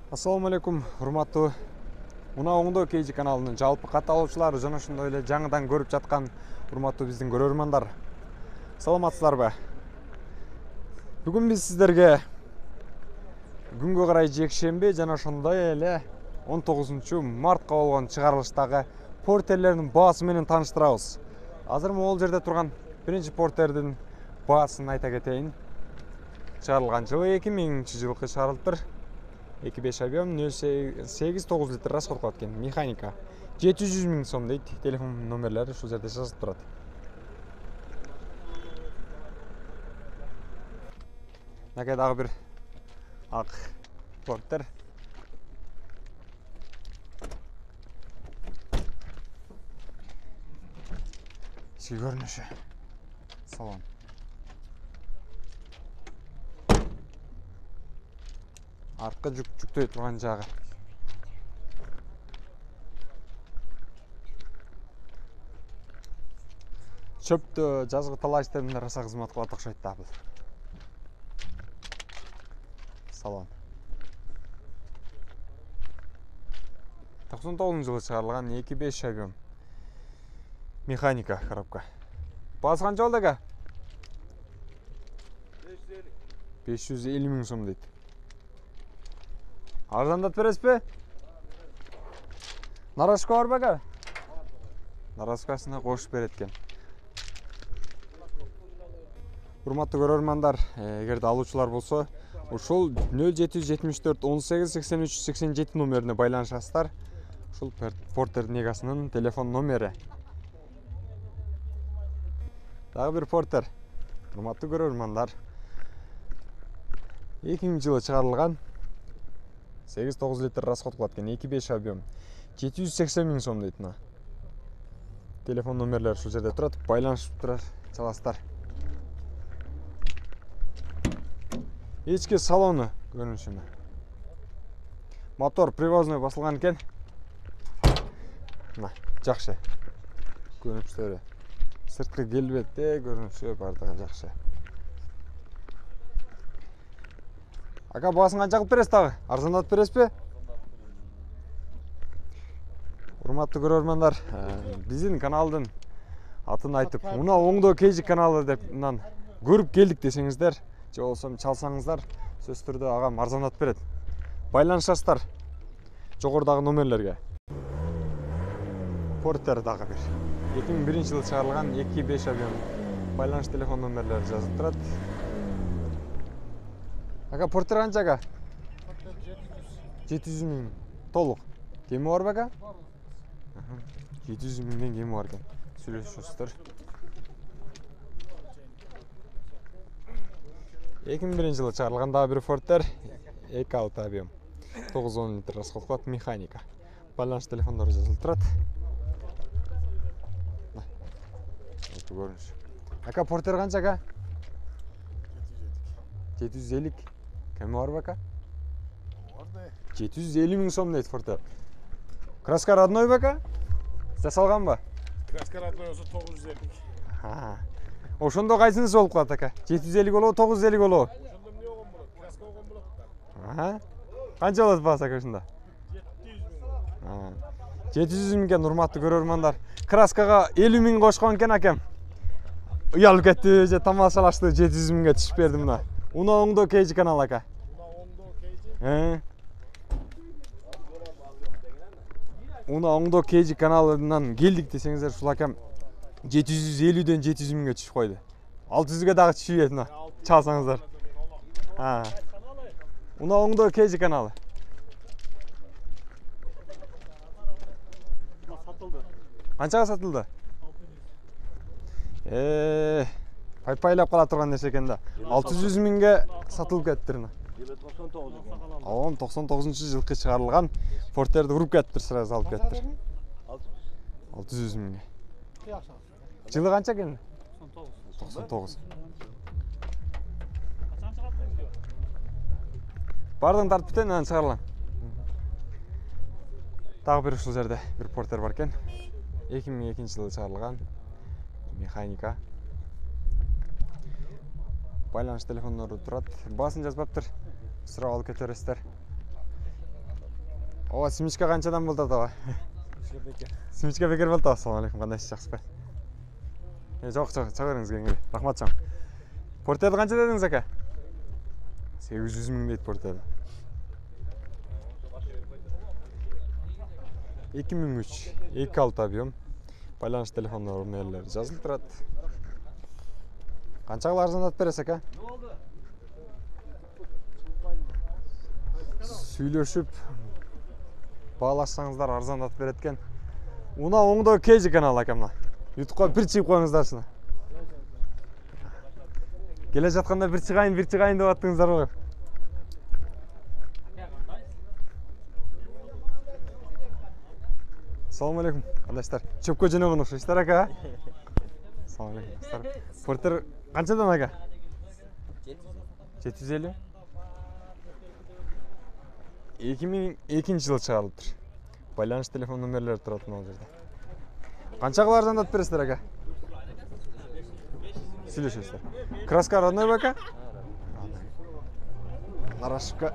Assalamu alaikum, урматтуу Мына оңдо KG каналынын жалпы катталуучулары жана ошондой эле жаңыдан көрүп жаткан урматтуу биздин көрөрмандар. Саламатсыздарбы? Бүгүн биз сиздерге күнгө карай жекшемби жана ошондой эле 19-мартка болгон чыгарылыштагы портерлердин баасы менен тааныштырабыз. Азыр могул жерде турган биринчи портердин баасын айта кетейин. Чыгарылган жылы 2000-жылкы чыгарылыптыр. 2.5 объем 0,8-9 литр расход кылат экен. Механика 700 000 сом дейт. Телефон номерлери ушул жерде жазылып турат. Мынакей дагы бир ак портер. Ички көрүнүшү салон. Артка жүктөй турган жагы. Чөптү жазгы талаш терминдер аса кызмат кылат окшойт да бул. Салон. 99-жылы чыгарылган 2.5 объем. Механика коробка. Баасы канча болду ака? 550 000 сом дейт. Арзандат бересизби? Нарашка барбы ака? Нарашкасына кошуп берет экен. Урматтуу көрөрмандар, эгерде алуучулар болсо, ушул 0774 18 83 87 номерине байланышасыздар. Ушул портердин эгасынын телефон номери. Дагы бир портер. Урматтуу көрөрмандар, 2000-жылы чыгарылган 8-9 литр расход кылат экен. 2.5 объем 780 000 сом дейт. Телефон номерлери ушул жерде турат. Байланышып тура чаласыздар. Ички салону көрүнүшүнө. Мотор привозной басылган экен. Мына жакшы. Көрүнүштөрү. Сырткы келбетте көрүнүшү бардыгы жакшы. Ака баасын канча кылып бересиз дагы? Арзандатып бересизби? Урматтуу көрөрмандар, биздин каналдын атын айтып, мына оңдо KG каналы деп мындан көрүп келдик десеңиздер, же болбосо чалсаңыздар, сөзсүз түрдө агам арзандатып берет. Байланышасыздар жогорудагы номерлерге. Портер дагы бир. 2001-жылы чыгарылган 2.5 объем. Байланыш телефон номерлери жазылып турат. Ака портер канча ака? 700 000 толук. Кеми барбы ака? 700 000 кеми бар экен. Сүйлөшөсүздөр. 2001-жылы чыгарылган дагы бир портер 2.6 объем. 9-10 литр расход кылат, механика. Байланыш телефондору жазылып турат. Көрүнүш. Ака портер канча ака? 750. Кеми барбы ака? 750 000 сом дейт портер. Краска родной ака? Жасалганбы? Краска родной болсо 950. Ошондо кайсынысы болуп калат ака? 750 болобу, 950 болобу? Ошондо эмне болгон болот? Краска болгон болот. Канча болот баасы ака ушунда? 700 000 экен, урматтуу көрөрмандар. Краскага 50 000 кошкон экен акам. Уялып кетти, же тамашалашты, 700 000 түшүп берди мына. Уна оңдо KG канал ака. Уна оңдо KG каналынан келдик десеңиздер, ушул акам 750ден 700 000 түшүп койду. 600ге дагы түшүп мына. Чалсаңыздар. Уна оңдо KG каналы. Сатылды. Канчага сатылды? Пайпайлап кала турган нерсе экен да. 600 000ге сатылып кетиптир. 99-жылкы чыгарылган портерди уруп кетиптир, сразу алып кетиптир. 600 000ге. Жылы канча экен? 99. Бардын тартыптен анан чыгарылган. Дагы бир ушул жерде бир портер бар экен. 2002-жылы чыгарылган механика. Байланыш телефондору турат. Баасын жазбаптыр. Сурап алып кетерсиздер. Ооба, Симичка канчадан болду атабы? Симичка бекер болду. Ассалам алейкум, кандайсыз, жакшысызбы? Жок, чыга бериңиз кеңири. Рахмат чоң. Портерди канча дедиңиз ака? 800 миң дейт портерди. 2003, 2.6 объем. Байланыш телефондор номерлери жазылып турат. Канчага арзандатып бересиз ака? Сүйлөшүп баалашсаңыздар арзандатып берет экен. Уна оңдо KG каналы ака мына. YouTube'га бир чыгып коюңуздарчы. Келе жатканда бир чыгайын деп аттыңыздар го. Assalamu alaikum. Кандайсыздар? Чөпкө жөнөгөн окшойсуздар ака. Assalamu alaikum. Портер канчадан ака? 750. 2002 жылы чыгарылыптыр. Байланыш телефон номерлери турат мына жерде. Канчага арзандатып бересиздер ака? Сүйлөшөсүздөр. Краска родной ака? Карашыкка.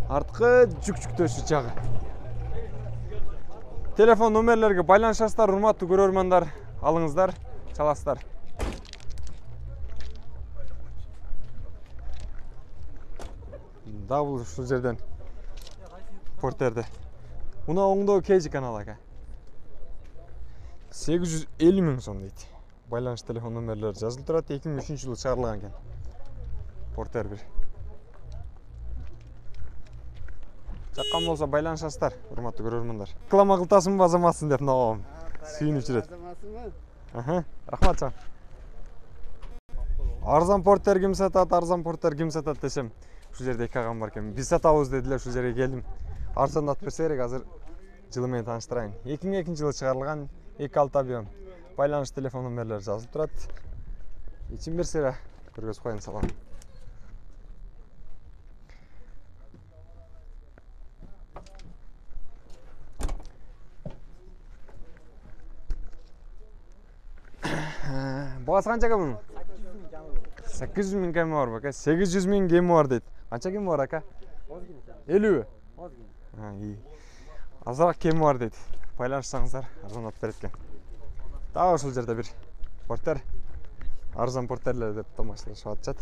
Арткы жүк-жүктөшү жагы. Телефон номерлерге байланышасыздар, урматтуу көрөрмандар, алыңыздар, чаласыздар. Дабыл ушул жерден портерди. Мына оңдоо KG каналы ака. 850 миң сом дейт. Байланыш телефон номерлери жазылып турат, 2003 жылы чыгарылган экен. Портер бир. Чаккан болсо байланышасыздар, урматтуу көрөрмандар. Реклама кылтасың азаматсың деп ногом. Сүйүнүп жүрөт. Рахмат чоң. Арзан портер ким сатат десем, ушул жерде эки агам бар экен. Биз сатабыз дедилер, ушул жерге келдим. Арзандатып берсе керек, азыр жылы менен тааныштырайын. 2002 жылы чыгарылган 2.6 объем. Байланыш телефон номерлери жазылып турат. Ичин берсе көргөзүп коеюн, салам. Багасы канча кем? 800 миң кеми бар ака. 800 миң кеми бар дейт. Канча кеми бар ака? 50. Азыраак кеми бар дейт. Байланышсаңыздар, арзандатып берет экен. Дагы ушул жерде бир портер. Арзан портерлер деп тамашалашып атышат.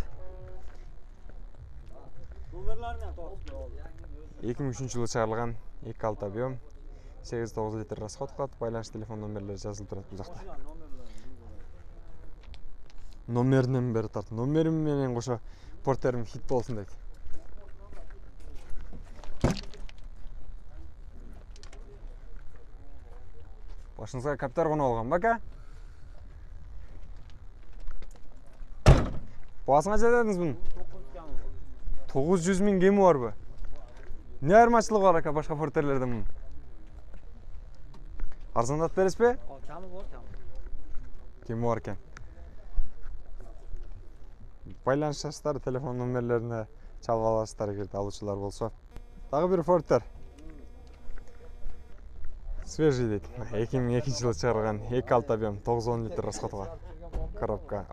2003 жылы чыгарылган 2.6 объем, 8-9 литр расход кылат. Байланыш телефон номерлери жазылып турат бул жакта. Номеринен бери тарт. Номерим менен кошо портерим хит болсун дейт. Башыңызга каптар конуп алган ака? Баасын канча дедиңиз мунун? 900 миң кеми барбы? Не айырмачылыгы бар ака башка портерлерден мунун? Арзандатып бересизби? Кеми бар экен. Байланышасыздар, телефон номерлерине чалып аласыздар эгерде алуучулар болсо. Дагы бир портер. Свежий дейт. 2002 жылы чыгарылган 2.6 объем, 9-10 литр расходга. Коробка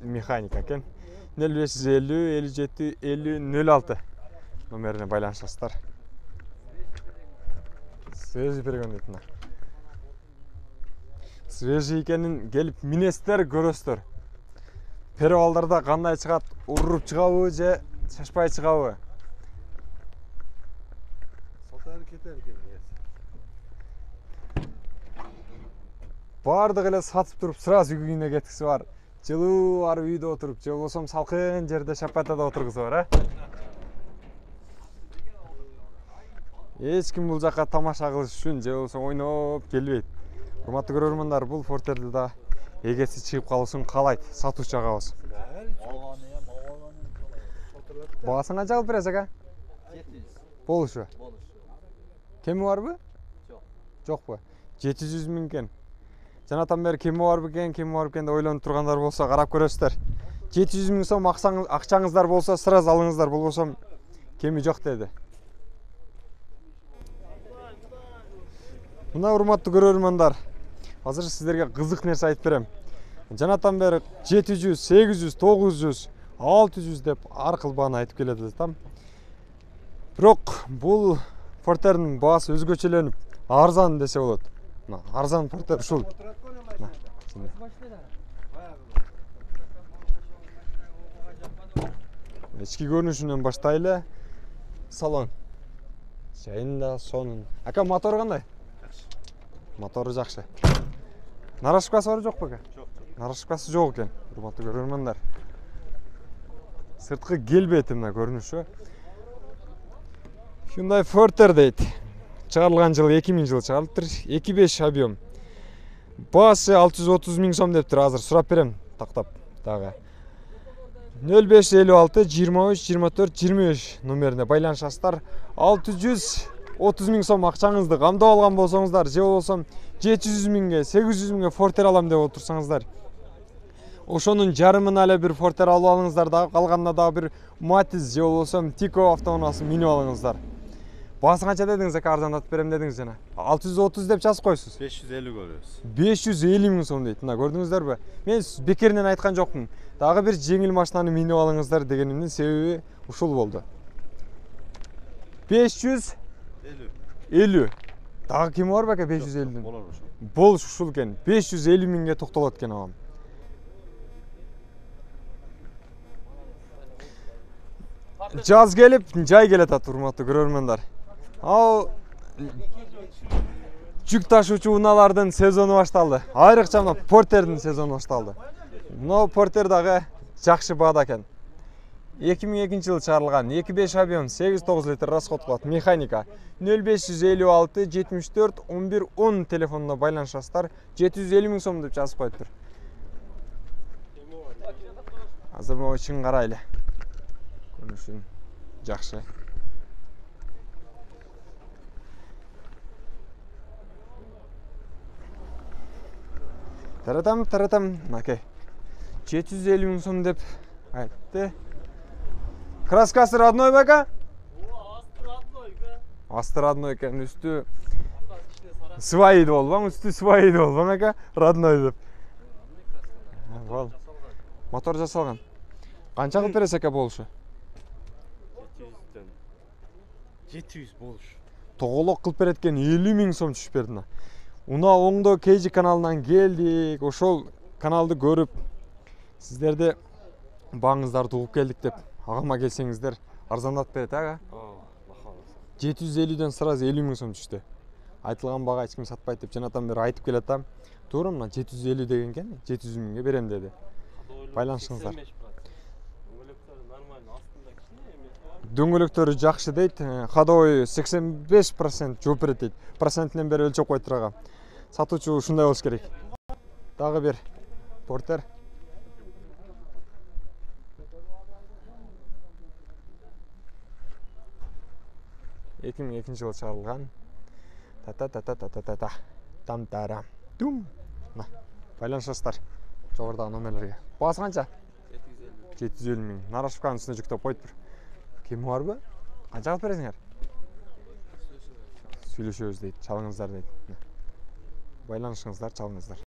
механика экен. 0550 57 50 06 номерине байланышасыздар. Свежий берген дейт мына. Свежий экенин келип минесиздер, көрөсүздөр. Перевалдарда кандай чыгат, уруп чыгабы же шашпай чыгабы? Сатар кетер экен. Бардык эле сатып туруп, сразу үйүнө кеткиси бар. Жылуу барып үйдө отуруп, же болбосо салкын жерде шапатада отургусу бар, Эч ким бул жакка тамаша кылыш үчүн же болбосо ойноп келбейт. Урматтуу көрөрмандар, бул портерди да эгеси чыгып калышын каалайт сатуучу агабыз. Баасын канча кылып бересиз ака? 700. Болушу. Кеми барбы? Жок. Жокпу? 700 миң экен. Жанатан бери кеми барбы экен деп ойлонуп тургандар болсо карап көрөсүздөр. 700 миң сом акчаңыздар болсо сразу алыңыздар, болбосо кеми жок деди. Мына урматтуу көрөрмандар, азыр сиздерге кызык нерсе айтып берем. Жанатан бери 700, 800, 900, 600 деп ар кыл бааны айтып келет элем. Бирок бул портердин баасы өзгөчөлөнүп арзан десе болот. Мына арзан портер ушул. Ички көрүнүшүнөн баштайлы. Салон. Жайында сонун. Ака мотору кандай? Мотору жакшы. Нарашкасы бар жок бека? Жок. Нарашкасы жок экен. Урматтуу көрөрмандар. Сырткы келбети мына көрүнүшү. Hyundai Porter дейт. Чыгарылган жылы 2000 жылы чыгарылыптыр. 2.5 объем. Баасы 630 000 сом дептир. Азыр сурап берем тактап дагы. 0556 23 24 25 номерине байланышасыздар. 630 000 сом акчаңызды камдап алган болсоңуздар, же болсом 700 000ге, 800 000ге Porter алам деп отурсаңыздар, ошонун жарымын эле бир Porter алып алыңыздар, дагы калганына дагы бир Matiz же болсом Tico автоунаасын минип алыңыздар. Баасы канча дедиңиз ака, арзандатып берем дедиңиз жана? 630 деп жазып коюсуз. 550 көрөбүз. 550 000 сом дейт. Мына көрдүңүздөрбү? Мен бекеринен айткан жокмун. Дагы бир жеңил машинаны минип алыңыздар дегенимдин себеби ушул болду. 550. Дагы ким бар беке 550? Болор ошо. Болуш ушул экен. 550 000ге токтолот экен агам. Жаз келип, жай келатат урматтуу көрөрмандар. Ал жүк ташуучу унаалардын сезону башталды. Айрыкча мына Porterдин сезону башталды. Мына Porter дагы жакшы баада экен. 2002 жылы чыгарылган, 2.5 объем, 8-9 литр расход кылат, механика. 0556 74 11 10 телефонуна байланышасыздар. 750 000 сом деп жазып коюптур. Азыр могу ичин карайлы. Көрүнүшүн жакшы. Таратам, аке. 750 000 сом деп айтты. Краскасы родной бека? Асты родной экен, үстү свайы да болбаң, үстү свайы да болбаң ака, родной деп. Бол. Мотор жасалган. Канча кылып бересиз ака болушу? 700 болуш. Тоголок кылып берет экен, 50 000 сом түшүп берди. Унаа оңдо KG каналынан келдик, ошол каналды көрүп сиздерди баңыздарды угуп келдик деп агама келсеңиздер арзандатып берет ага. 750ден сразу 50 000 сом түштү. Айтылган бага эч ким сатпайт деп жанатан бери айтып келатам. Туура мына 750 деген экен, 700 000ге берем деди. Байланышыңыздар. Дөңгөлөктөрү жакшы дейт. Ходовой 85% жооп берет дейт. Процентинен бери өлчөп койтур ага. Сатуучу ушундай болуш керек. Дагы бир Porter. Экинчи жылы чыгарылган. Там-тарам. Дум. Байланышасыздар. Жогорудагы номерлерге. Баасы канча? 750 000. Нарашканын үстүнө жүктөп койтур. Кем барбы? Канча кылып бересиңер? Сүйлөшөбүз дейт, чалыңыздар дейт. Байланышыңыздар, чалыңыздар.